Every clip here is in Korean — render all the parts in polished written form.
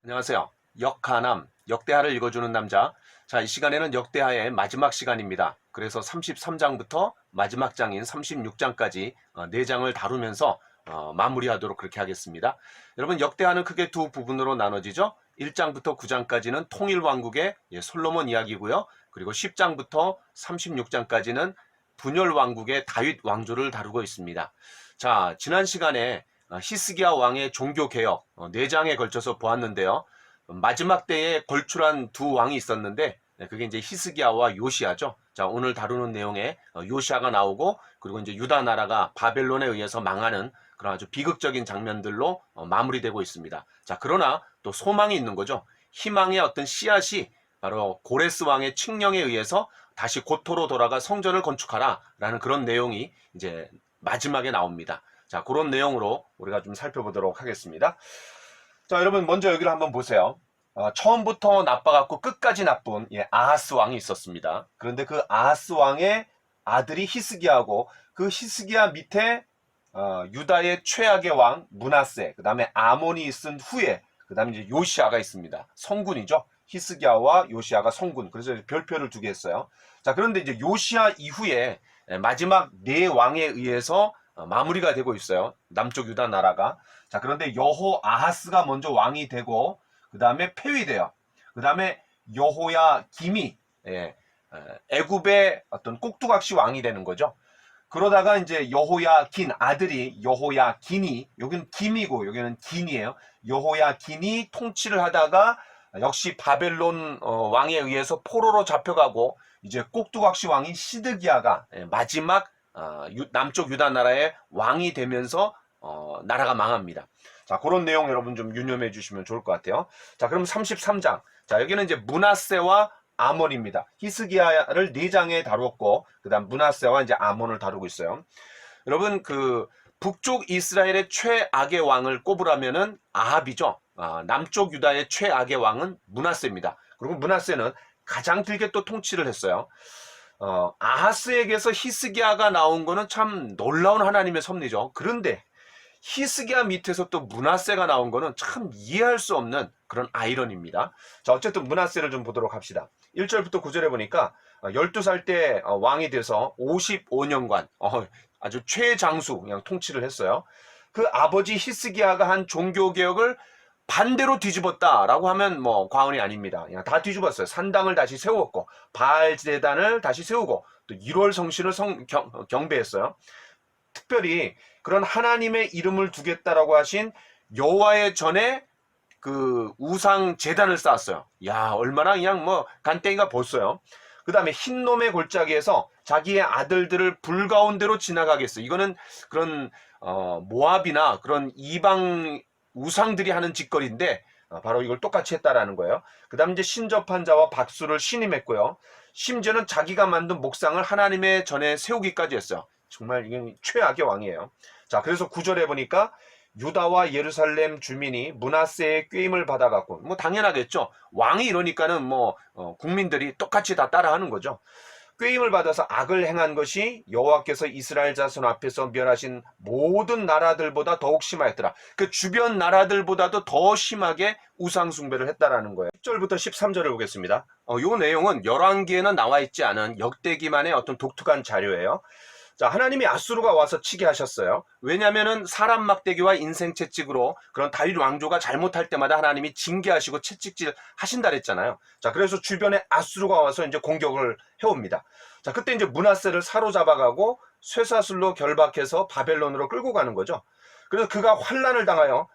안녕하세요. 역하남, 역대하를 읽어주는 남자. 자, 이 시간에는 역대하의 마지막 시간입니다. 그래서 33장부터 마지막 장인 36장까지 4장을 다루면서 마무리하도록 그렇게 하겠습니다. 여러분, 역대하는 크게 두 부분으로 나눠지죠. 1장부터 9장까지는 통일왕국의 솔로몬 이야기고요. 그리고 10장부터 36장까지는 분열왕국의 다윗 왕조를 다루고 있습니다. 자, 지난 시간에 히스기야 왕의 종교개혁 4장에 걸쳐서 보았는데요. 마지막 때에 걸출한 두 왕이 있었는데 그게 이제 히스기야와 요시야죠. 자, 오늘 다루는 내용에 요시야가 나오고 그리고 이제 유다 나라가 바벨론에 의해서 망하는 그런 아주 비극적인 장면들로 마무리되고 있습니다. 자, 그러나 또 소망이 있는 거죠. 희망의 어떤 씨앗이 바로 고레스 왕의 칙령에 의해서 다시 고토로 돌아가 성전을 건축하라 라는 그런 내용이 이제 마지막에 나옵니다. 자, 그런 내용으로 우리가 좀 살펴보도록 하겠습니다. 자, 여러분 먼저 여기를 한번 보세요. 처음부터 나빠갖고 끝까지 나쁜 아하스 왕이 있었습니다. 그런데 그 아하스 왕의 아들이 히스기야고 그 히스기야 밑에 유다의 최악의 왕 므낫세, 그 다음에 아몬이 있은 후에 그 다음에 이제 요시야가 있습니다. 성군이죠. 히스기야와 요시야가 성군. 그래서 별표를 두게 했어요. 자, 그런데 이제 요시야 이후에 마지막 네 왕에 의해서 마무리가 되고 있어요. 남쪽 유다 나라가. 자, 그런데 여호 아하스가 먼저 왕이 되고 그 다음에 폐위돼요. 그 다음에 여호야 김이 애굽의 어떤 꼭두각시 왕이 되는 거죠. 그러다가 이제 여호야 긴 아들이 여호야 긴이, 여기는 김이고 여기는 긴이에요. 여호야 긴이 통치를 하다가 역시 바벨론 왕에 의해서 포로로 잡혀가고 이제 꼭두각시 왕인 시드기야가 마지막 남쪽 유다 나라의 왕이 되면서 나라가 망합니다. 자, 그런 내용 여러분 좀 유념해 주시면 좋을 것 같아요. 자, 그럼 33장. 자, 여기는 이제 므낫세와 아몬입니다. 히스기야를 4장에 다루었고 그다음 므낫세와 이제 아몬을 다루고 있어요. 여러분 그 북쪽 이스라엘의 최악의 왕을 꼽으라면은 아합이죠. 남쪽 유다의 최악의 왕은 므낫세입니다. 그리고 므낫세는 가장 길게 또 통치를 했어요. 아하스에게서 히스기야가 나온 거는 참 놀라운 하나님의 섭리죠. 그런데 히스기야 밑에서 또 므낫세가 나온 거는 참 이해할 수 없는 그런 아이러니입니다. 자, 어쨌든 므낫세를 좀 보도록 합시다. 1절부터 9절에 보니까 12살 때 왕이 돼서 55년간 아주 최장수 그냥 통치를 했어요. 그 아버지 히스기야가 한 종교개혁을 반대로 뒤집었다라고 하면 뭐 과언이 아닙니다. 그냥 다 뒤집었어요. 산당을 다시 세웠고 바알 제단을 다시 세우고 또 1월 성신을 경배했어요. 특별히 그런 하나님의 이름을 두겠다라고 하신 여호와의 전에 그 우상 제단을 쌓았어요. 야, 얼마나 그냥 뭐 간땡이가 벌써요. 그 다음에 흰놈의 골짜기에서 자기의 아들들을 불 가운데로 지나가겠어요. 이거는 그런 모압이나 그런 이방 우상들이 하는 짓거리인데 바로 이걸 똑같이 했다라는 거예요. 그 다음 이제 신접한 자와 박수를 신임했고요. 심지어는 자기가 만든 목상을 하나님의 전에 세우기까지 했어요. 정말 이게 최악의 왕이에요. 자, 그래서 9절에 보니까 유다와 예루살렘 주민이 므낫세의 꾀임을 받아갖고 뭐 당연하겠죠. 왕이 이러니까는 뭐 국민들이 똑같이 다 따라하는 거죠. 꾀임을 받아서 악을 행한 것이 여호와께서 이스라엘 자손 앞에서 멸하신 모든 나라들보다 더욱 심하였더라. 그 주변 나라들보다도 더 심하게 우상 숭배를 했다라는 거예요. 10절부터 13절을 보겠습니다. 이 내용은 열왕기에는 나와 있지 않은 역대기만의 어떤 독특한 자료예요. 자, 하나님이 아수르가 와서 치게 하셨어요. 왜냐하면은 사람 막대기와 인생 채찍으로 그런 다윗 왕조가 잘못할 때마다 하나님이 징계하시고 채찍질 하신다 그랬잖아요. 자, 그래서 주변에 아수르가 와서 이제 공격을 해옵니다. 자, 그때 이제 므낫세를 사로잡아가고 쇠사슬로 결박해서 바벨론으로 끌고 가는 거죠. 그래서 그가 환난을 당하여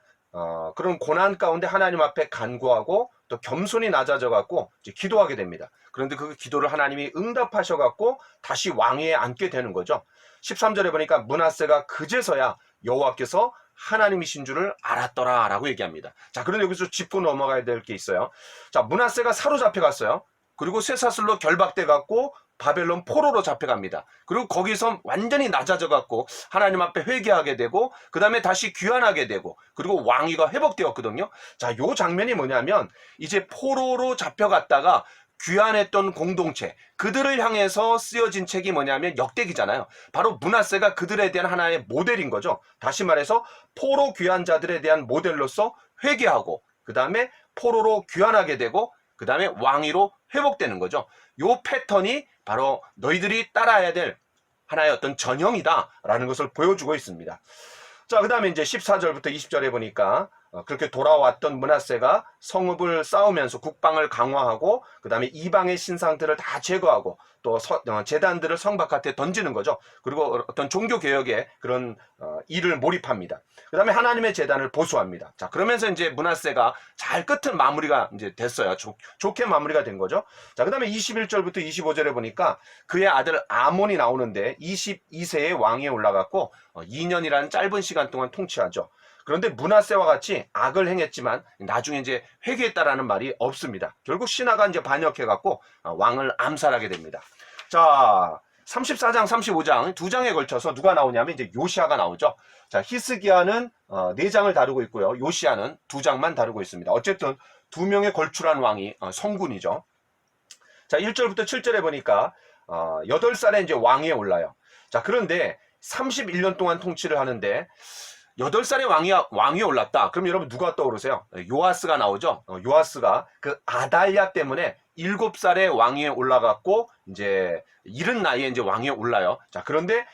그런 고난 가운데 하나님 앞에 간구하고 또 겸손히 낮아져 갖고 기도하게 됩니다. 그런데 그 기도를 하나님이 응답하셔 갖고 다시 왕위에 앉게 되는 거죠. 13절에 보니까 므낫세가 그제서야 여호와께서 하나님이신 줄을 알았더라라고 얘기합니다. 자, 그런데 여기서 짚고 넘어가야 될 게 있어요. 자, 므낫세가 사로잡혀 갔어요. 그리고 쇠사슬로 결박돼 갖고 바벨론 포로로 잡혀갑니다. 그리고 거기서 완전히 낮아져 갖고 하나님 앞에 회개하게 되고 그 다음에 다시 귀환하게 되고 그리고 왕위가 회복되었거든요. 자, 요 장면이 뭐냐면 이제 포로로 잡혀갔다가 귀환했던 공동체, 그들을 향해서 쓰여진 책이 뭐냐면 역대기잖아요. 바로 므낫세가 그들에 대한 하나의 모델인 거죠. 다시 말해서 포로 귀환자들에 대한 모델로서 회개하고 그 다음에 포로로 귀환하게 되고 그 다음에 왕위로 회복되는 거죠. 요 패턴이 바로 너희들이 따라야 될 하나의 어떤 전형이다라는 것을 보여주고 있습니다. 자, 그 다음에 이제 14절부터 20절에 보니까 그렇게 돌아왔던 므낫세가 성읍을 쌓으면서 국방을 강화하고 그 다음에 이방의 신상들을 다 제거하고 또 제단들을 성 바깥에 던지는 거죠. 그리고 어떤 종교개혁에 그런 일을 몰입합니다. 그 다음에 하나님의 제단을 보수합니다. 자, 그러면서 이제 므낫세가 잘 끝은 마무리가 이제 됐어요. 좋게 마무리가 된 거죠. 자, 그 다음에 21절부터 25절에 보니까 그의 아들 아몬이 나오는데 22세의 왕위에 올라갔고 2년이라는 짧은 시간 동안 통치하죠. 그런데 므낫세와 같이 악을 행했지만 나중에 이제 회개했다라는 말이 없습니다. 결국 신하가 이제 반역해갖고 왕을 암살하게 됩니다. 자, 34장, 35장 두 장에 걸쳐서 누가 나오냐면 이제 요시아가 나오죠. 자, 히스기야는 4장을 다루고 있고요. 요시아는 2장만 다루고 있습니다. 어쨌든 2명의 걸출한 왕이 성군이죠. 자, 1절부터 7절에 보니까 8살에 이제 왕위에 올라요. 자, 그런데 31년 동안 통치를 하는데 8살에 왕위에 올랐다. 그럼 여러분 누가 떠오르세요? 요아스가 나오죠. 요아스가 그 아달랴 때문에 7살에 왕위에 올라갔고 이제 이른 나이에 이제 왕위에 올라요. 자, 그런데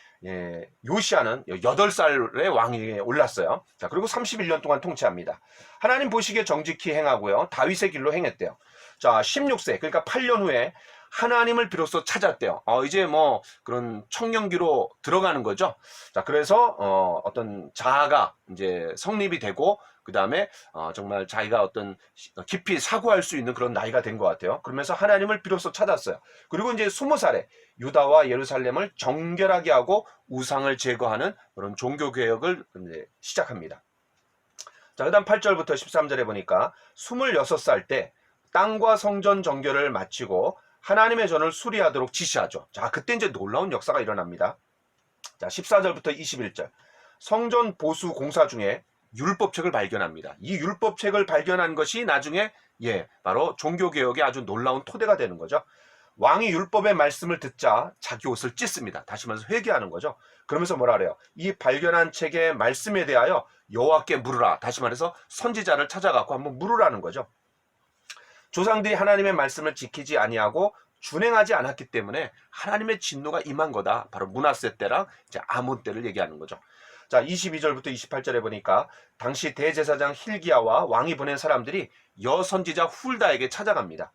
요시아는 8살에 왕위에 올랐어요. 자, 그리고 31년 동안 통치합니다. 하나님 보시기에 정직히 행하고요. 다윗의 길로 행했대요. 자, 16세 그러니까 8년 후에 하나님을 비로소 찾았대요. 이제 뭐 그런 청년기로 들어가는 거죠. 자, 그래서 어떤 자아가 이제 성립이 되고 그 다음에 정말 자기가 어떤 깊이 사고할 수 있는 그런 나이가 된 것 같아요. 그러면서 하나님을 비로소 찾았어요. 그리고 이제 20살에 유다와 예루살렘을 정결하게 하고 우상을 제거하는 그런 종교개혁을 이제 시작합니다. 자, 그 다음 8절부터 13절에 보니까 26살 때 땅과 성전 정결을 마치고 하나님의 전을 수리하도록 지시하죠. 자, 그때 이제 놀라운 역사가 일어납니다. 자, 14절부터 21절. 성전 보수 공사 중에 율법책을 발견합니다. 이 율법책을 발견한 것이 나중에 바로 종교개혁의 아주 놀라운 토대가 되는 거죠. 왕이 율법의 말씀을 듣자 자기 옷을 찢습니다. 다시 말해서 회개하는 거죠. 그러면서 뭐라 그래요? 이 발견한 책의 말씀에 대하여 여호와께 물으라. 다시 말해서 선지자를 찾아가고 한번 물으라는 거죠. 조상들이 하나님의 말씀을 지키지 아니하고 준행하지 않았기 때문에 하나님의 진노가 임한 거다. 바로 므낫세 때랑 이제 아몬 때를 얘기하는 거죠. 자, 22절부터 28절에 보니까 당시 대제사장 힐기야와 왕이 보낸 사람들이 여선지자 훌다에게 찾아갑니다.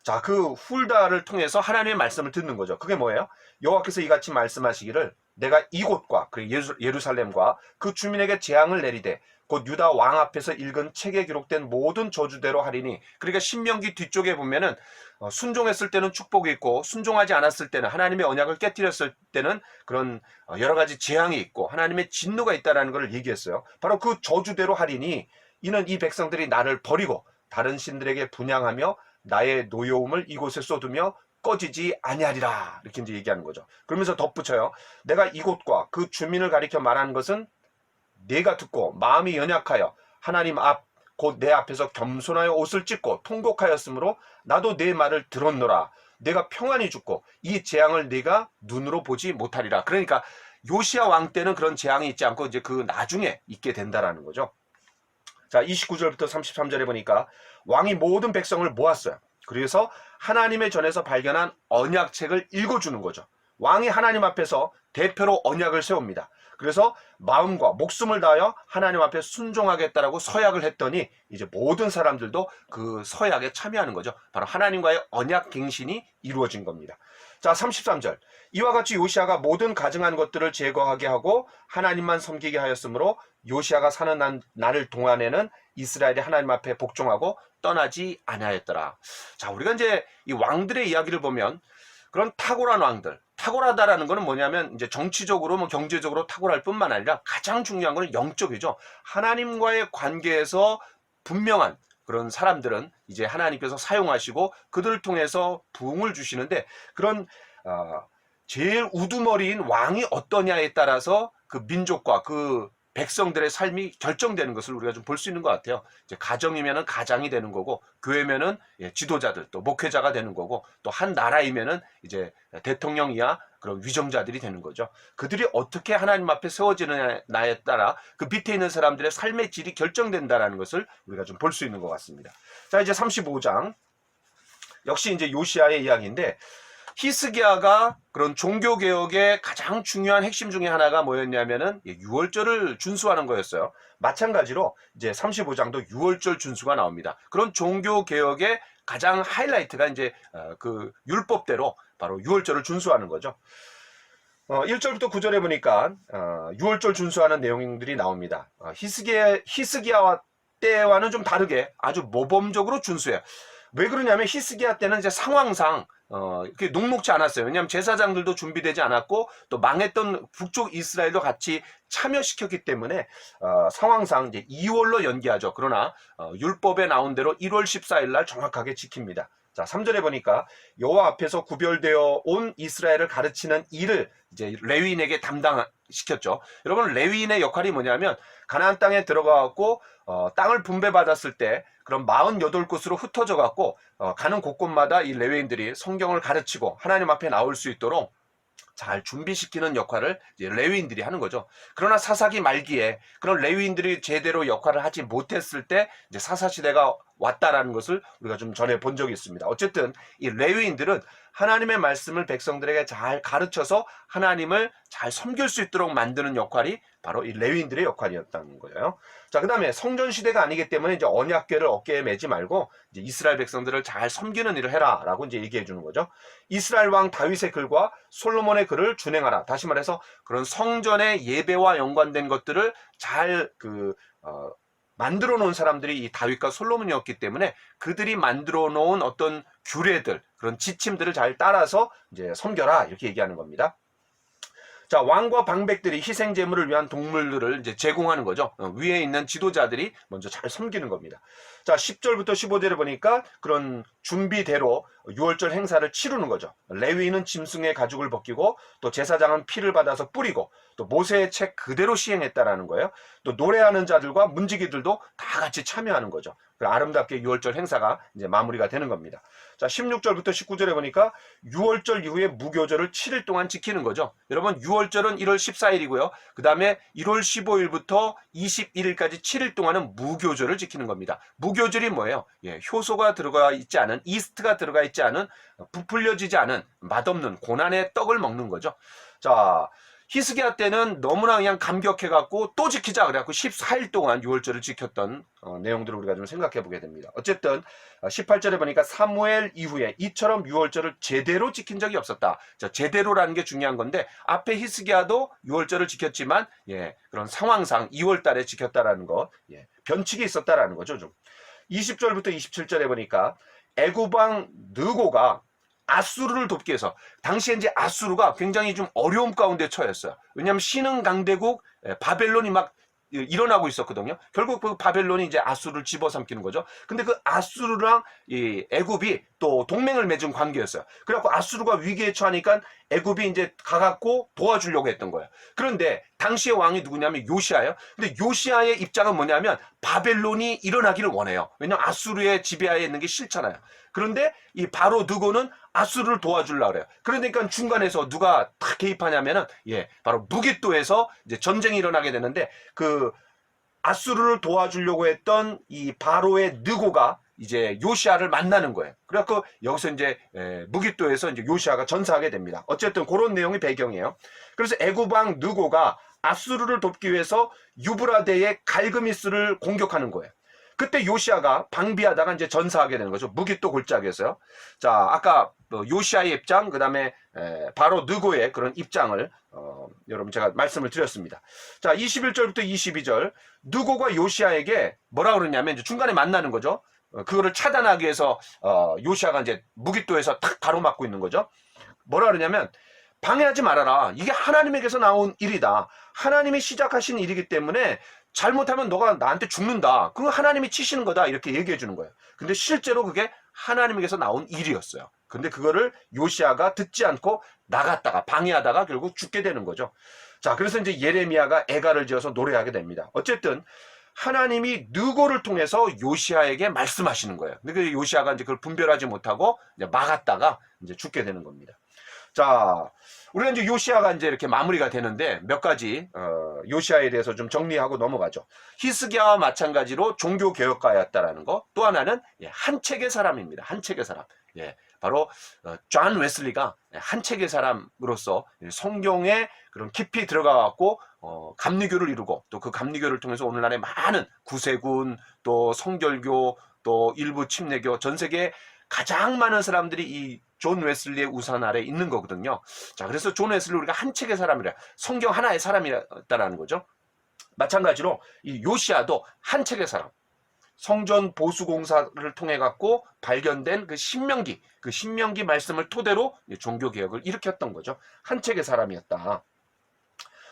자, 그 훌다를 통해서 하나님의 말씀을 듣는 거죠. 그게 뭐예요? 여호와께서 이같이 말씀하시기를 내가 이곳과 그 예루살렘과 그 주민에게 재앙을 내리되 곧 유다 왕 앞에서 읽은 책에 기록된 모든 저주대로 하리니. 그러니까 신명기 뒤쪽에 보면은 순종했을 때는 축복이 있고 순종하지 않았을 때는 하나님의 언약을 깨뜨렸을 때는 그런 여러 가지 재앙이 있고 하나님의 진노가 있다라는 것을 얘기했어요. 바로 그 저주대로 하리니 이는 이 백성들이 나를 버리고 다른 신들에게 분향하며 나의 노여움을 이곳에 쏟으며 꺼지지 아니하리라. 이렇게 이제 얘기하는 거죠. 그러면서 덧붙여요. 내가 이곳과 그 주민을 가리켜 말하는 것은 내가 듣고 마음이 연약하여 하나님 앞 곧 내 앞에서 겸손하여 옷을 찢고 통곡하였으므로 나도 내 말을 들었노라. 내가 평안히 죽고 이 재앙을 네가 눈으로 보지 못하리라. 그러니까 요시야 왕 때는 그런 재앙이 있지 않고 이제 그 나중에 있게 된다라는 거죠. 자, 29절부터 33절에 보니까 왕이 모든 백성을 모았어요. 그래서 하나님의 전에서 발견한 언약책을 읽어주는 거죠. 왕이 하나님 앞에서 대표로 언약을 세웁니다. 그래서 마음과 목숨을 다하여 하나님 앞에 순종하겠다라고 서약을 했더니 이제 모든 사람들도 그 서약에 참여하는 거죠. 바로 하나님과의 언약 갱신이 이루어진 겁니다. 자, 33절. 이와 같이 요시아가 모든 가증한 것들을 제거하게 하고 하나님만 섬기게 하였으므로 요시아가 사는 날을 동안에는 이스라엘이 하나님 앞에 복종하고 떠나지 아니하였더라. 자, 우리가 이제 이 왕들의 이야기를 보면 그런 탁월한 왕들, 탁월하다라는 것은 뭐냐면 이제 정치적으로 뭐 경제적으로 탁월할 뿐만 아니라 가장 중요한 것은 영적이죠. 하나님과의 관계에서 분명한 그런 사람들은 이제 하나님께서 사용하시고 그들을 통해서 부흥을 주시는데 그런 제일 우두머리인 왕이 어떠냐에 따라서 그 민족과 그 백성들의 삶이 결정되는 것을 우리가 좀 볼 수 있는 것 같아요. 이제 가정이면은 가장이 되는 거고, 교회면은 지도자들 또 목회자가 되는 거고, 또 한 나라이면은 이제 대통령 이하 그런 위정자들이 되는 거죠. 그들이 어떻게 하나님 앞에 세워지느냐에 따라 그 밑에 있는 사람들의 삶의 질이 결정된다라는 것을 우리가 좀 볼 수 있는 것 같습니다. 자, 이제 35장. 역시 이제 요시아의 이야기인데, 히스기야가 그런 종교개혁의 가장 중요한 핵심 중에 하나가 뭐였냐면은 유월절을 준수하는 거였어요. 마찬가지로 이제 35장도 유월절 준수가 나옵니다. 그런 종교개혁의 가장 하이라이트가 이제 그 율법대로 바로 유월절을 준수하는 거죠. 1절부터 9절에 보니까 유월절 준수하는 내용들이 나옵니다. 히스기야 때와는 좀 다르게 아주 모범적으로 준수해요. 왜 그러냐면 히스기야 때는 이제 상황상 이렇게 녹록지 않았어요. 왜냐하면 제사장들도 준비되지 않았고 또 망했던 북쪽 이스라엘도 같이 참여시켰기 때문에 상황상 이제 2월로 연기하죠. 그러나 율법에 나온 대로 1월 14일 날 정확하게 지킵니다. 자, 3절에 보니까 여호와 앞에서 구별되어 온 이스라엘을 가르치는 일을 이제 레위인에게 담당시켰죠. 여러분, 레위인의 역할이 뭐냐면 가나안 땅에 들어가갖고 땅을 분배받았을 때 그럼 48곳으로 흩어져 갖고 가는 곳곳마다 이 레위인들이 성경을 가르치고 하나님 앞에 나올 수 있도록 잘 준비시키는 역할을 이제 레위인들이 하는 거죠. 그러나 사사기 말기에 그런 레위인들이 제대로 역할을 하지 못했을 때 이제 사사시대가 왔다라는 것을 우리가 좀 전에 본 적이 있습니다. 어쨌든 이 레위인들은 하나님의 말씀을 백성들에게 잘 가르쳐서 하나님을 잘 섬길 수 있도록 만드는 역할이 바로 이 레위인들의 역할이었다는 거예요. 자, 그 다음에 성전 시대가 아니기 때문에 이제 언약궤를 어깨에 매지 말고 이제 이스라엘 백성들을 잘 섬기는 일을 해라라고 이제 얘기해 주는 거죠. 이스라엘 왕 다윗의 글과 솔로몬의 글을 준행하라. 다시 말해서 그런 성전의 예배와 연관된 것들을 잘 만들어 놓은 사람들이 이 다윗과 솔로몬이었기 때문에 그들이 만들어 놓은 어떤 규례들, 그런 지침들을 잘 따라서 이제 섬겨라 이렇게 얘기하는 겁니다. 자, 왕과 방백들이 희생 제물을 위한 동물들을 이제 제공하는 거죠. 위에 있는 지도자들이 먼저 잘 섬기는 겁니다. 자, 10절부터 15절에 보니까 그런 준비대로 유월절 행사를 치르는 거죠. 레위인은 짐승의 가죽을 벗기고 또 제사장은 피를 받아서 뿌리고 또 모세의 책 그대로 시행했다라는 거예요. 또 노래하는 자들과 문지기들도 다 같이 참여하는 거죠. 아름답게 유월절 행사가 이제 마무리가 되는 겁니다. 자, 16절부터 19절에 보니까 유월절 이후에 무교절을 7일 동안 지키는 거죠. 여러분, 유월절은 1월 14일이고요. 그 다음에 1월 15일부터 21일까지 7일 동안은 무교절을 지키는 겁니다. 무교절이 뭐예요? 효소가 들어가 있지 않은, 이스트가 들어가 있지 않은, 부풀려지지 않은 맛없는 고난의 떡을 먹는 거죠. 자, 히스기야 때는 너무나 그냥 감격해갖고 또 지키자 그래갖고 14일 동안 유월절을 지켰던 내용들을 우리가 좀 생각해 보게 됩니다. 어쨌든 18절에 보니까 사무엘 이후에 이처럼 유월절을 제대로 지킨 적이 없었다. 자, 제대로라는 게 중요한 건데 앞에 히스기야도 유월절을 지켰지만 그런 상황상 2월 달에 지켰다라는 거, 변칙이 있었다라는 거죠. 좀 20절부터 27절에 보니까 애굽왕 느고가 아수르를 돕기 위해서, 당시에 이제 아수르가 굉장히 좀 어려움 가운데 처했어요. 왜냐하면 신흥 강대국 바벨론이 막 일어나고 있었거든요. 결국 그 바벨론이 이제 아수르를 집어삼키는 거죠. 근데 그 아수르랑 이 애굽이 또 동맹을 맺은 관계였어요. 그래갖고 아수르가 위기에 처하니까 애굽이 이제 가갖고 도와주려고 했던 거예요. 그런데 당시의 왕이 누구냐면 요시아예요. 근데 요시아의 입장은 뭐냐면 바벨론이 일어나기를 원해요. 왜냐면 아수르의 지배하에 있는 게 싫잖아요. 그런데 이 바로 느고는 아수르를 도와주려고 그래요. 그러니까 중간에서 누가 다 개입하냐면은 바로 무깃도에서 이제 전쟁이 일어나게 되는데 그 아수르를 도와주려고 했던 이 바로의 느고가 이제 요시아를 만나는 거예요. 그래갖고 여기서 이제 무깃도에서 이제 요시아가 전사하게 됩니다. 어쨌든 그런 내용이 배경이에요. 그래서 애굽 왕 느고가 아수르를 돕기 위해서 유브라데의 갈그미스를 공격하는 거예요. 그때 요시아가 방비하다가 이제 전사하게 되는 거죠. 무깃도 골짜기에서요. 자, 아까 요시아의 입장, 그 다음에 바로 느고의 그런 입장을 여러분 제가 말씀을 드렸습니다. 자, 21절부터 22절 느고가 요시아에게 뭐라 그러냐면 이제 중간에 만나는 거죠. 그거를 차단하기 위해서 요시아가 이제 무깃도에서 탁 가로막고 있는 거죠. 뭐라 그러냐면 방해하지 말아라. 이게 하나님에게서 나온 일이다. 하나님이 시작하신 일이기 때문에 잘못하면 너가 나한테 죽는다. 그거 하나님이 치시는 거다. 이렇게 얘기해 주는 거예요. 근데 실제로 그게 하나님에게서 나온 일이었어요. 근데 그거를 요시아가 듣지 않고 나갔다가 방해하다가 결국 죽게 되는 거죠. 자, 그래서 이제 예레미야가 애가를 지어서 노래하게 됩니다. 어쨌든 하나님이 느고를 통해서 요시아에게 말씀하시는 거예요. 근데 그 요시아가 이제 그걸 분별하지 못하고 이제 막았다가 이제 죽게 되는 겁니다. 자, 우리가 이제 요시아가 이제 이렇게 마무리가 되는데 몇 가지 요시아에 대해서 좀 정리하고 넘어가죠. 히스기야와 마찬가지로 종교 개혁가였다라는 거. 또 하나는 한 책의 사람입니다. 한 책의 사람. 바로 존 웨슬리가 한 책의 사람으로서 성경에 그런 깊이 들어가갖고 감리교를 이루고 또 그 감리교를 통해서 오늘날의 많은 구세군 또 성결교 또 일부 침례교 전 세계 가장 많은 사람들이 이 존 웨슬리의 우산 아래 있는 거거든요. 자, 그래서 존 웨슬리 우리가 한 책의 사람이라 성경 하나의 사람이었다라는 거죠. 마찬가지로 이 요시아도 한 책의 사람. 성전 보수 공사를 통해 갖고 발견된 그 신명기 말씀을 토대로 종교 개혁을 일으켰던 거죠. 한 책의 사람이었다.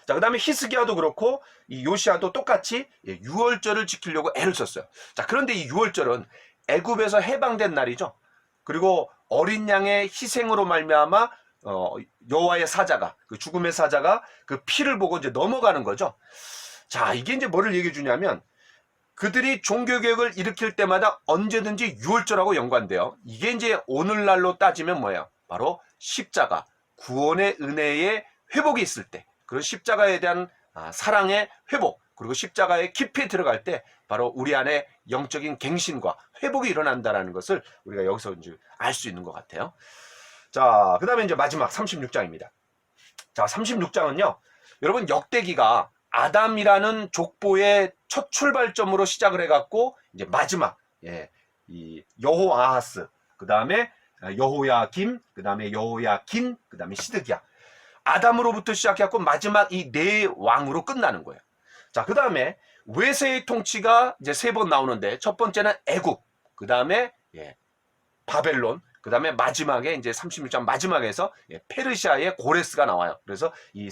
자, 그다음에 히스기야도 그렇고 이 요시아도 똑같이 유월절을 지키려고 애를 썼어요. 자, 그런데 이 유월절은 애굽에서 해방된 날이죠. 그리고 어린 양의 희생으로 말미암아 여호와의 사자가 그 죽음의 사자가 그 피를 보고 이제 넘어가는 거죠. 자, 이게 이제 뭐를 얘기해 주냐면 그들이 종교개혁을 일으킬 때마다 언제든지 유월절하고 연관돼요. 이게 이제 오늘날로 따지면 뭐예요? 바로 십자가, 구원의 은혜의 회복이 있을 때, 그리고 십자가에 대한 사랑의 회복, 그리고 십자가에 깊이 들어갈 때 바로 우리 안에 영적인 갱신과 회복이 일어난다는 것을 우리가 여기서 이제 알 수 있는 것 같아요. 자, 그 다음에 이제 마지막 36장입니다. 자, 36장은요, 여러분 역대기가 아담이라는 족보의 첫 출발점으로 시작을 해갖고 이제 마지막 이 여호아하스, 그 다음에 여호야김, 그 다음에 여호야긴, 그 다음에 시드기야, 아담으로부터 시작해갖고 마지막 이 네 왕으로 끝나는 거예요. 자, 그 다음에 외세의 통치가 이제 3번 나오는데 첫 번째는 애굽, 그 다음에 바벨론, 그 다음에 마지막에 이제 36장 마지막에서 페르시아의 고레스가 나와요. 그래서 이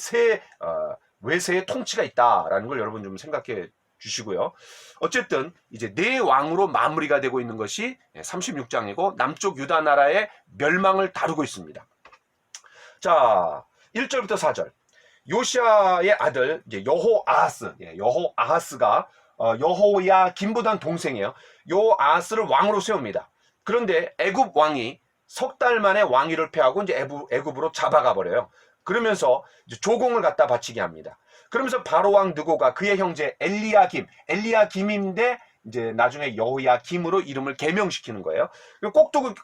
외세의 통치가 있다라는 걸 여러분 좀 생각해 주시고요. 어쨌든 이제 네 왕으로 마무리가 되고 있는 것이 36장이고 남쪽 유다 나라의 멸망을 다루고 있습니다. 자, 1절부터 4절. 요시아의 아들 이제 여호아하스가 여호야김보다는 동생이에요. 여호아하스를 왕으로 세웁니다. 그런데 애굽 왕이 석 달 만에 왕위를 폐하고 이제 애굽으로 잡아가 버려요. 그러면서 이제 조공을 갖다 바치게 합니다. 그러면서 바로 왕 느고가 그의 형제 엘리야김인데 이제 나중에 여호야김으로 이름을 개명시키는 거예요.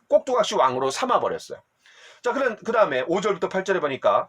꼭두각시 왕으로 삼아 버렸어요. 자, 그 다음에 5절부터 8절에 보니까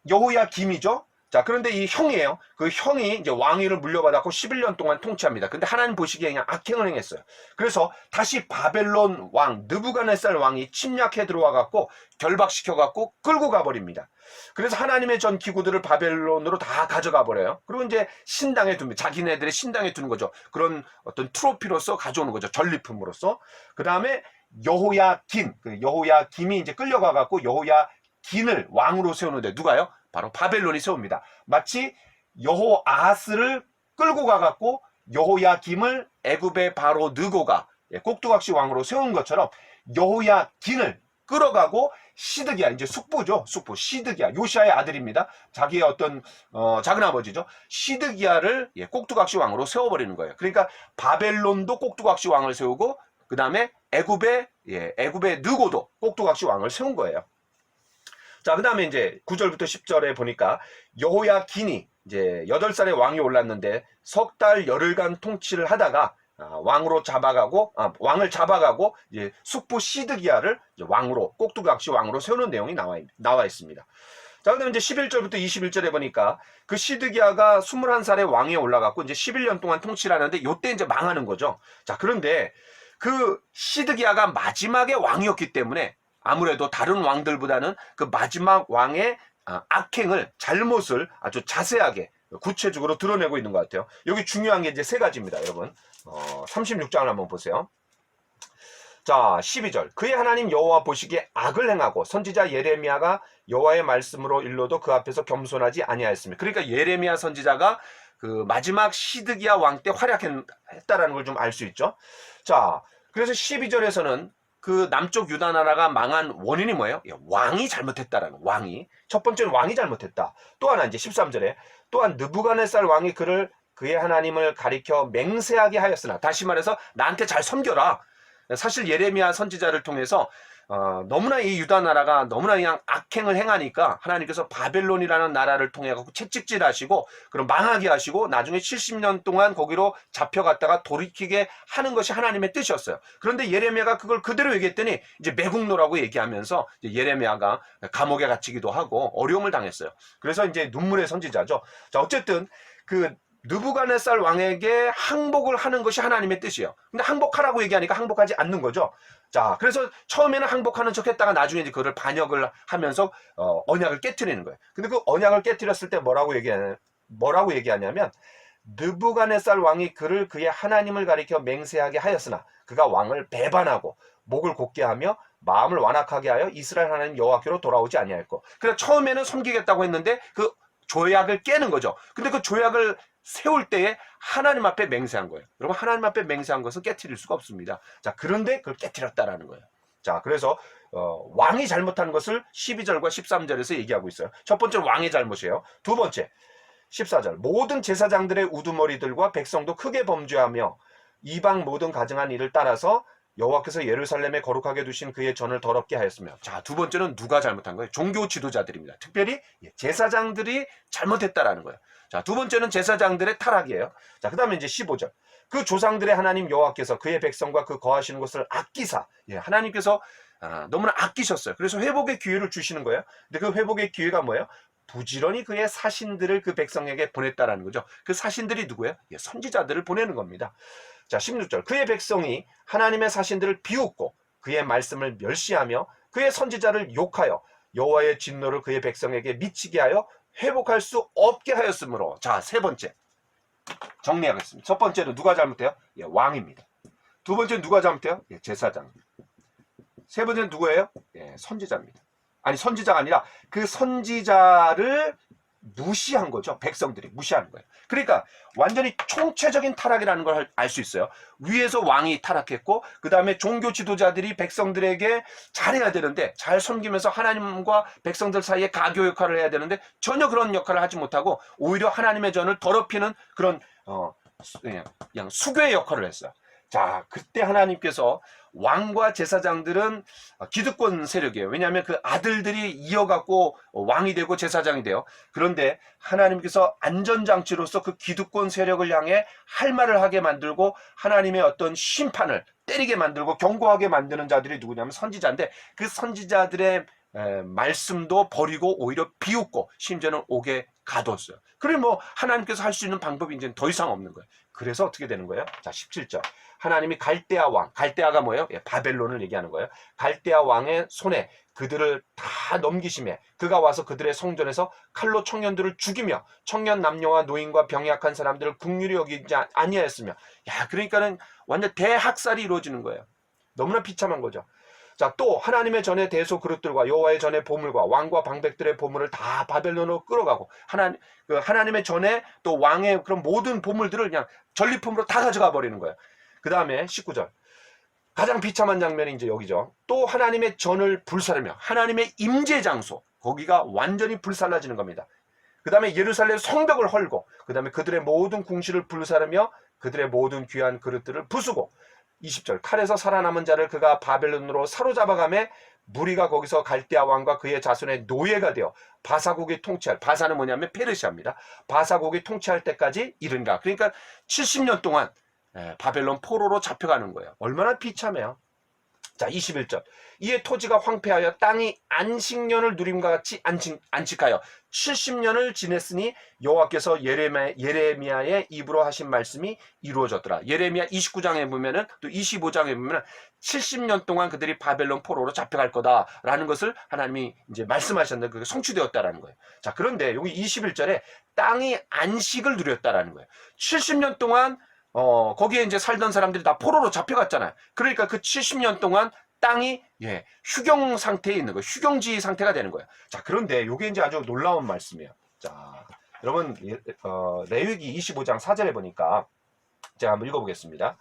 여호야김이죠. 자, 그런데 이 형이에요. 그 형이 이제 왕위를 물려받았고 11년 동안 통치합니다. 근데 하나님 보시기에 그냥 악행을 행했어요. 그래서 다시 바벨론 왕 느부갓네살 왕이 침략해 들어와 갖고 결박시켜 갖고 끌고 가버립니다. 그래서 하나님의 전 기구들을 바벨론으로 다 가져가 버려요. 그리고 이제 신당에 둡니다. 자기네들의 신당에 두는 거죠. 그런 어떤 트로피로서 가져오는 거죠. 전리품으로서. 그 다음에 여호야김이 이제 끌려가 갖고 여호야긴을 왕으로 세우는데 누가요? 바로 바벨론이 세웁니다. 마치 여호아하스를 끌고 가갖고 여호야김을 애굽의 바로 느고가 꼭두각시 왕으로 세운 것처럼 여호야긴을 끌어가고 시드기야, 이제 숙부죠. 숙부 시드기야, 요시아의 아들입니다. 자기의 어떤 작은 아버지죠. 시드기야를 꼭두각시 왕으로 세워버리는 거예요. 그러니까 바벨론도 꼭두각시 왕을 세우고 그 다음에 애굽의 느고도 꼭두각시 왕을 세운 거예요. 자, 그 다음에 이제 9절부터 10절에 보니까 여호야긴이 이제 8살에 왕이 올랐는데 석 달 열흘간 통치를 하다가 왕을 잡아가고 이제 숙부 시드기야를 이제 왕으로 꼭두각시 왕으로 세우는 내용이 나와 있습니다. 자, 그다음에 이제 11절부터 21절에 보니까 그 시드기야가 21살에 왕에 올라갔고 이제 11년 동안 통치를 하는데 요때 이제 망하는 거죠. 자, 그런데 그 시드기야가 마지막에 왕이었기 때문에 아무래도 다른 왕들보다는 그 마지막 왕의 악행을, 잘못을 아주 자세하게 구체적으로 드러내고 있는 것 같아요. 여기 중요한 게 이제 3가지입니다, 여러분. 36장을 한번 보세요. 자, 12절. 그의 하나님 여호와 보시기에 악을 행하고 선지자 예레미야가 여호와의 말씀으로 일러도 그 앞에서 겸손하지 아니하였습니다. 그러니까 예레미야 선지자가 그 마지막 시드기야 왕 때 활약했다라는 걸 좀 알 수 있죠. 자, 그래서 12절에서는 그 남쪽 유다 나라가 망한 원인이 뭐예요? 왕이 잘못했다라는, 왕이. 첫 번째는 왕이 잘못했다. 또 하나 이제 13절에 또한 느부갓네살 왕이 그의 하나님을 가리켜 맹세하게 하였으나, 다시 말해서 나한테 잘 섬겨라. 사실 예레미야 선지자를 통해서 너무나 이 유다 나라가 너무나 그냥 악행을 행하니까 하나님께서 바벨론이라는 나라를 통해 갖고 채찍질하시고 그럼 망하게 하시고 나중에 70년 동안 거기로 잡혀갔다가 돌이키게 하는 것이 하나님의 뜻이었어요. 그런데 예레미야가 그걸 그대로 얘기했더니 이제 매국노라고 얘기하면서 이제 예레미야가 감옥에 갇히기도 하고 어려움을 당했어요. 그래서 이제 눈물의 선지자죠. 자, 어쨌든 그 느부갓네살 왕에게 항복을 하는 것이 하나님의 뜻이에요. 근데 항복하라고 얘기하니까 항복하지 않는 거죠. 자, 그래서 처음에는 항복하는 척 했다가 나중에 이제 그거를 반역을 하면서 언약을 깨트리는 거예요. 근데 그 언약을 깨트렸을 때 뭐라고 얘기하냐면 느부갓네살 왕이 그를 그의 하나님을 가리켜 맹세하게 하였으나 그가 왕을 배반하고 목을 곧게 하며 마음을 완악하게 하여 이스라엘 하나님 여호와께로 돌아오지 아니하였고. 그래서 처음에는 섬기겠다고 했는데 그 조약을 깨는 거죠. 근데 그 조약을 세울 때에 하나님 앞에 맹세한 거예요. 여러분, 하나님 앞에 맹세한 것은 깨트릴 수가 없습니다. 자, 그런데 그걸 깨트렸다라는 거예요. 자, 그래서 왕이 잘못한 것을 12절과 13절에서 얘기하고 있어요. 첫 번째 왕의 잘못이에요. 두 번째 14절 모든 제사장들의 우두머리들과 백성도 크게 범죄하며 이방 모든 가증한 일을 따라서 여호와께서 예루살렘에 거룩하게 두신 그의 전을 더럽게 하였으며. 자, 두 번째는 누가 잘못한 거예요? 종교 지도자들입니다. 특별히 제사장들이 잘못했다라는 거예요. 자, 두 번째는 제사장들의 타락이에요. 자, 그 다음에 이제 15절. 그 조상들의 하나님 여호와께서 그의 백성과 그 거하시는 것을 아끼사. 하나님께서 너무나 아끼셨어요. 그래서 회복의 기회를 주시는 거예요. 근데 그 회복의 기회가 뭐예요? 부지런히 그의 사신들을 그 백성에게 보냈다라는 거죠. 그 사신들이 누구예요? 선지자들을 보내는 겁니다. 자, 16절. 그의 백성이 하나님의 사신들을 비웃고 그의 말씀을 멸시하며 그의 선지자를 욕하여 여호와의 진노를 그의 백성에게 미치게 하여 회복할 수 없게 하였으므로. 자, 세 번째 정리하겠습니다. 첫 번째는 누가 잘못해요? 왕입니다. 두 번째는 누가 잘못해요? 제사장. 세 번째는 누구예요? 선지자입니다. 아니, 선지자가 아니라 그 선지자를 무시한 거죠. 백성들이 무시하는 거예요. 그러니까 완전히 총체적인 타락이라는 걸 알 수 있어요. 위에서 왕이 타락했고 그 다음에 종교 지도자들이 백성들에게 잘해야 되는데, 잘 섬기면서 하나님과 백성들 사이에 가교 역할을 해야 되는데 전혀 그런 역할을 하지 못하고 오히려 하나님의 전을 더럽히는 그런 그냥 수괴의 역할을 했어요. 자, 그때 하나님께서 왕과 제사장들은 기득권 세력이에요. 왜냐하면 그 아들들이 이어갖고 왕이 되고 제사장이 돼요. 그런데 하나님께서 안전장치로서 그 기득권 세력을 향해 할 말을 하게 만들고 하나님의 어떤 심판을 때리게 만들고 경고하게 만드는 자들이 누구냐면 선지자인데, 그 선지자들의 말씀도 버리고 오히려 비웃고 심지어는 옥에 가뒀어요. 그래 뭐 하나님께서 할 수 있는 방법이 이제 더 이상 없는 거예요. 그래서 어떻게 되는 거예요? 자, 17절. 하나님이 갈대아 왕, 갈대아가 뭐예요? 바벨론을 얘기하는 거예요. 갈대아 왕의 손에 그들을 다 넘기심에 그가 와서 그들의 성전에서 칼로 청년들을 죽이며 청년 남녀와 노인과 병이 약한 사람들을 긍휼히 여기지 아니하였으며. 야, 그러니까는 완전 대학살이 이루어지는 거예요. 너무나 비참한 거죠. 자, 또 하나님의 전의 대소 그릇들과 여호와의 전의 보물과 왕과 방백들의 보물을 다 바벨론으로 끌어가고 하나님의 전에 또 왕의 그런 모든 보물들을 그냥 전리품으로 다 가져가 버리는 거예요. 그 다음에 19절. 가장 비참한 장면이 이제 여기죠. 또 하나님의 전을 불사르며 하나님의 임재 장소, 거기가 완전히 불살라지는 겁니다. 그 다음에 예루살렘 성벽을 헐고 그 다음에 그들의 모든 궁실을 불사르며 그들의 모든 귀한 그릇들을 부수고. 20절. 칼에서 살아남은 자를 그가 바벨론으로 사로잡아가매 무리가 거기서 갈대아 왕과 그의 자손의 노예가 되어 바사국이 통치할, 바사는 뭐냐면 페르시아입니다. 바사국이 통치할 때까지 이른가. 그러니까 70년 동안 바벨론 포로로 잡혀가는 거예요. 얼마나 비참해요. 자, 21절. 이에 토지가 황폐하여 땅이 안식년을 누림과 같이 안식하여 70년을 지냈으니 여호와께서 예레미야의 입으로 하신 말씀이 이루어졌더라. 예레미야 29장에 보면은 또 25장에 보면은 70년 동안 그들이 바벨론 포로로 잡혀갈 거다라는 것을 하나님이 이제 말씀하셨는데 그게 성취되었다라는 거예요. 자, 그런데 여기 21절에 땅이 안식을 누렸다라는 거예요. 70년 동안 거기에 이제 살던 사람들이 다 포로로 잡혀갔잖아요. 그러니까 그 70년 동안 땅이 휴경 상태에 있는 거예요. 휴경지 상태가 되는 거예요. 자, 그런데 이게 이제 아주 놀라운 말씀이에요. 자, 여러분, 레위기 25장 4절에 보니까 제가 한번 읽어보겠습니다.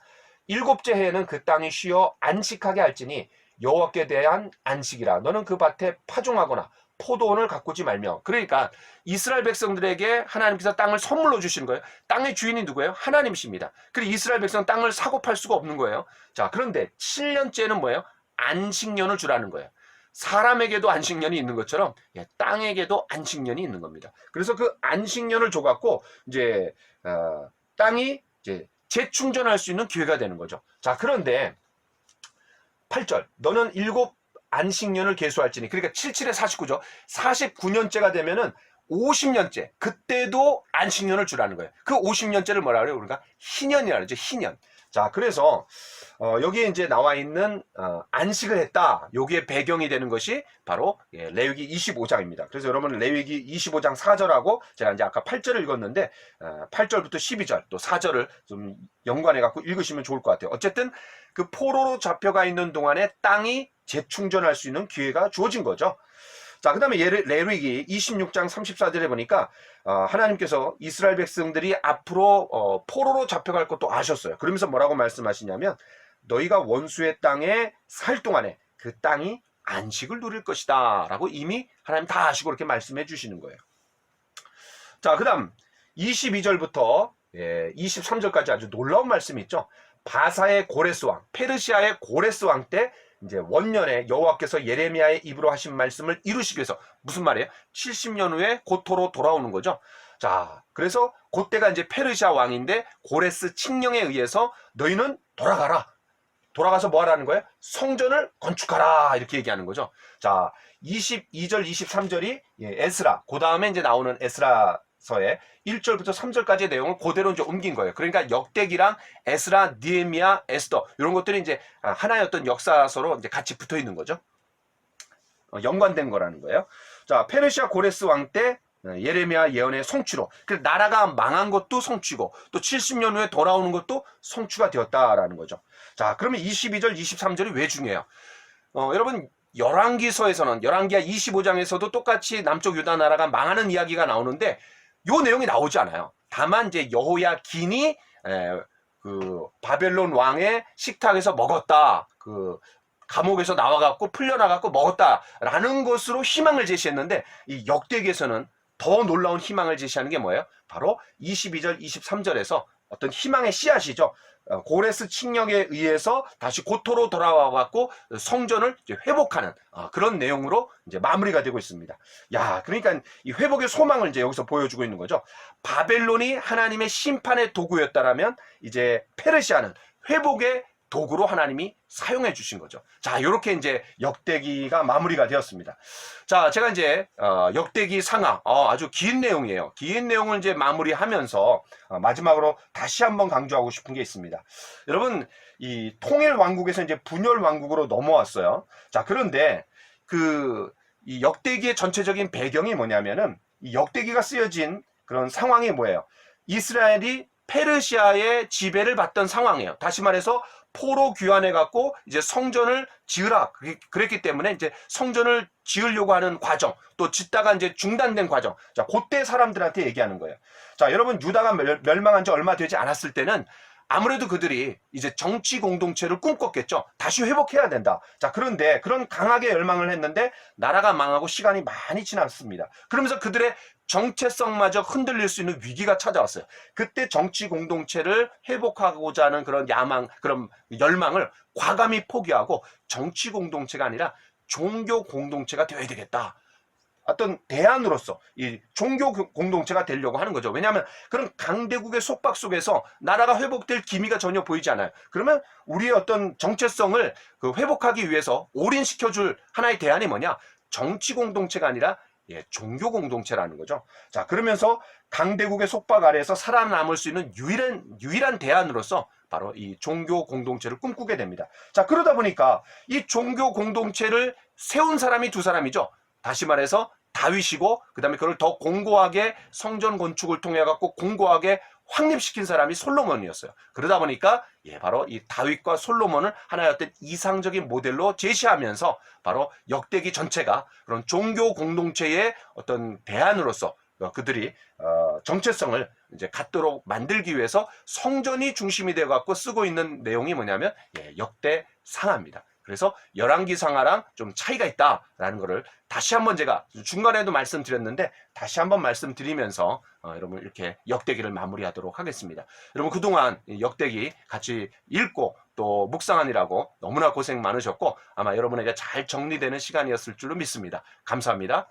일곱째 해에는 그 땅이 쉬어 안식하게 할지니 여호와께 대한 안식이라. 너는 그 밭에 파종하거나 포도원을 가꾸지 말며. 그러니까 이스라엘 백성들에게 하나님께서 땅을 선물로 주시는 거예요. 땅의 주인이 누구예요? 하나님이십니다. 그리고 이스라엘 백성 땅을 사고 팔 수가 없는 거예요. 자, 그런데 7년째는 뭐예요? 안식년을 주라는 거예요. 사람에게도 안식년이 있는 것처럼 땅에게도 안식년이 있는 겁니다. 그래서 그 안식년을 줘갖고 이제 땅이 이제 재충전할 수 있는 기회가 되는 거죠. 자, 그런데 8절 너는 7 안식년을 계수할지니, 그러니까 77에 49죠. 49년째가 되면은 50년째, 그때도 안식년을 주라는 거예요. 그 50년째를 뭐라 그래요? 우리가 희년이라 그러죠. 희년. 자, 그래서 여기에 이제 나와 있는 안식을 했다. 여기에 배경이 되는 것이 바로 레위기 25장입니다. 그래서 여러분 레위기 25장 4절하고 제가 이제 아까 8절을 읽었는데 8절부터 12절 또 4절을 좀 연관해 갖고 읽으시면 좋을 것 같아요. 어쨌든 그 포로로 잡혀가 있는 동안에 땅이 재충전할 수 있는 기회가 주어진 거죠. 자, 그 다음에 레위기 26장 34절에 보니까 하나님께서 이스라엘 백성들이 앞으로 포로로 잡혀갈 것도 아셨어요. 그러면서 뭐라고 말씀하시냐면 너희가 원수의 땅에 살 동안에 그 땅이 안식을 누릴 것이다 라고 이미 하나님 다 아시고 이렇게 말씀해 주시는 거예요. 자, 그 다음 22절부터 23절까지 아주 놀라운 말씀이 있죠. 바사의 고레스 왕, 페르시아의 고레스 왕 때 이제 원년에 여호와께서 예레미야의 입으로 하신 말씀을 이루시기 위해서, 무슨 말이에요? 70년 후에 고토로 돌아오는 거죠. 자, 그래서 그때가 이제 페르시아 왕인데 고레스 칙령에 의해서 너희는 돌아가라. 돌아가서 뭐 하라는 거예요? 성전을 건축하라. 이렇게 얘기하는 거죠. 자, 22절, 23절이 에스라, 그 다음에 이제 나오는 에스라서의 1절부터 3절까지의 내용을 그대로 이제 옮긴 거예요. 그러니까 역대기랑 에스라, 느헤미야, 에스더 이런 것들이 이제 하나의 어떤 역사서로 이제 같이 붙어 있는 거죠. 연관된 거라는 거예요. 자, 페르시아 고레스 왕 때 예레미야 예언의 성취로, 그래서 나라가 망한 것도 성취고 또 70년 후에 돌아오는 것도 성취가 되었다라는 거죠. 자, 그러면 22절, 23절이 왜 중요해요? 여러분 열왕기서에서는, 열왕기하 25장에서도 똑같이 남쪽 유다 나라가 망하는 이야기가 나오는데 요 내용이 나오지 않아요. 다만 이제 여호야긴이 그 바벨론 왕의 식탁에서 먹었다, 그 감옥에서 나와갖고 풀려나갖고 먹었다라는 것으로 희망을 제시했는데, 이 역대기에서는 더 놀라운 희망을 제시하는 게 뭐예요? 바로 22절, 23절에서 어떤 희망의 씨앗이죠. 고레스 칙령에 의해서 다시 고토로 돌아와갖고 성전을 이제 회복하는 그런 내용으로 이제 마무리가 되고 있습니다. 야, 그러니까 이 회복의 소망을 이제 여기서 보여주고 있는 거죠. 바벨론이 하나님의 심판의 도구였다라면 이제 페르시아는 회복의 도구로 하나님이 사용해 주신 거죠. 자, 이렇게 이제 역대기가 마무리가 되었습니다. 자, 제가 이제 역대기 상하 아주 긴 내용이에요. 긴 내용을 이제 마무리하면서 마지막으로 다시 한번 강조하고 싶은 게 있습니다. 여러분, 이 통일 왕국에서 이제 분열 왕국으로 넘어왔어요. 자, 그런데 이 역대기의 전체적인 배경이 뭐냐면은, 이 역대기가 쓰여진 그런 상황이 뭐예요? 이스라엘이 페르시아의 지배를 받던 상황이에요. 다시 말해서 포로 귀환해 갖고 이제 성전을 지으라 그랬기 때문에 이제 성전을 지으려고 하는 과정, 또 짓다가 이제 중단된 과정. 자, 그때 사람들한테 얘기하는 거예요. 자, 여러분 유다가 멸망한 지 얼마 되지 않았을 때는 아무래도 그들이 이제 정치 공동체를 꿈꿨겠죠. 다시 회복해야 된다. 자, 그런데 그런 강하게 열망을 했는데 나라가 망하고 시간이 많이 지났습니다. 그러면서 그들의 정체성마저 흔들릴 수 있는 위기가 찾아왔어요. 그때 정치 공동체를 회복하고자 하는 그런 야망, 그런 열망을 과감히 포기하고 정치 공동체가 아니라 종교 공동체가 되어야 되겠다. 어떤 대안으로서 이 종교 공동체가 되려고 하는 거죠. 왜냐하면 그런 강대국의 속박 속에서 나라가 회복될 기미가 전혀 보이지 않아요. 그러면 우리의 어떤 정체성을 회복하기 위해서 올인시켜줄 하나의 대안이 뭐냐? 정치 공동체가 아니라 종교 공동체라는 거죠. 자, 그러면서 강대국의 속박 아래에서 살아남을 수 있는 유일한 대안으로서 바로 이 종교 공동체를 꿈꾸게 됩니다. 자, 그러다 보니까 이 종교 공동체를 세운 사람이 두 사람이죠. 다시 말해서 다윗이고, 그 다음에 그걸 더 공고하게 성전 건축을 통해 갖고 공고하게 확립시킨 사람이 솔로몬이었어요. 그러다 보니까 바로 이 다윗과 솔로몬을 하나의 어떤 이상적인 모델로 제시하면서 바로 역대기 전체가 그런 종교 공동체의 어떤 대안으로서 그들이 정체성을 이제 갖도록 만들기 위해서 성전이 중심이 되어 갖고 쓰고 있는 내용이 뭐냐면 역대 상하입니다. 그래서 열왕기 상하랑 좀 차이가 있다라는 것을 다시 한번 제가 중간에도 말씀드렸는데 다시 한번 말씀드리면서 여러분 이렇게 역대기를 마무리하도록 하겠습니다. 여러분 그동안 역대기 같이 읽고 또 묵상하느라고 너무나 고생 많으셨고 아마 여러분에게 잘 정리되는 시간이었을 줄로 믿습니다. 감사합니다.